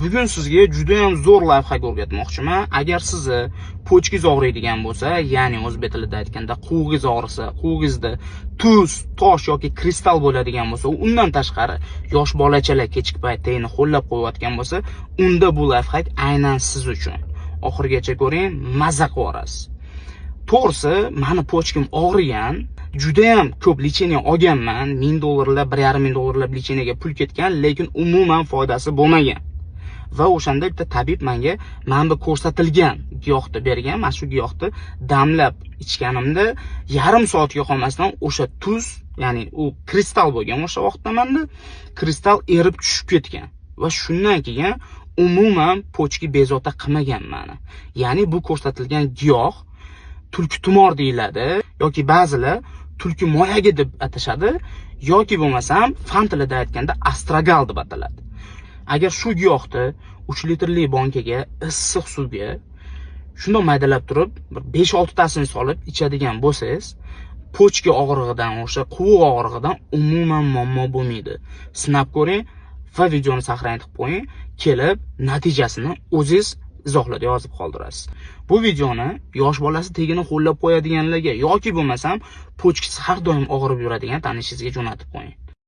Bugun sizga juda ham zo'r layfhak o'rgatmoqchiman. Agar sizni pochkingiz og'riydigan bo'lsa, ya'ni o'zbek tilida aytganda quvg'ingiz og'risa, quvg'ingizda tuz, tosh yoki kristal bo'ladigan bo'lsa, undan tashqari yosh bolachalar kechki paytda yana qo'llab qo'yayotgan bo'lsa, unda bu layfhak aynan siz uchun. Oxirigacha ko'ring, maza qilasiz. To'g'risi, meni pochkim og'rigan, juda ham ko'p lecheniya olganman. $1000, $1500 lecheniyaga pul ketgan, lekin umuman foydasi bo'lmagan. Va o'shanda bitta tabib menga mana bu ko'rsatilgan giyohni bergan. Men shu giyohni damlab ichganimda yarim soatga qolmasdan o'sha tuz, ya'ni u kristal bo'lgan o'sha vaqtda menda kristal erib tushib ketgan. Va shundan keyin umuman pochki bezovta qilmagan meni. Ya'ni bu ko'rsatilgan giyoh tulki tumor deyiladi yoki ba'zilar tulki moyagi deb atashadi yoki bo'lmasam fan tilida aytganda astrogal deb ataladi. Agar shu giyohni 3 litrli bankaga issiq suvga shunday maydalab turib 5-6 tasini solib ichadigan bo'lsangiz, pochka og'rig'idan, o'sha quviq og'rig'idan umuman muammo bo'lmaydi. Sinab ko'ring va videoni saqlanib qo'ying, kelib natijasini o'zingiz izohlarda yozib qoldirasiz. Bu videoni yosh bolasi tegini qo'llab qo'yadiganlarga yoki bo'lmasam pochkasi har doim og'rib yuradigan tanishingizga jo'natib qo'ying.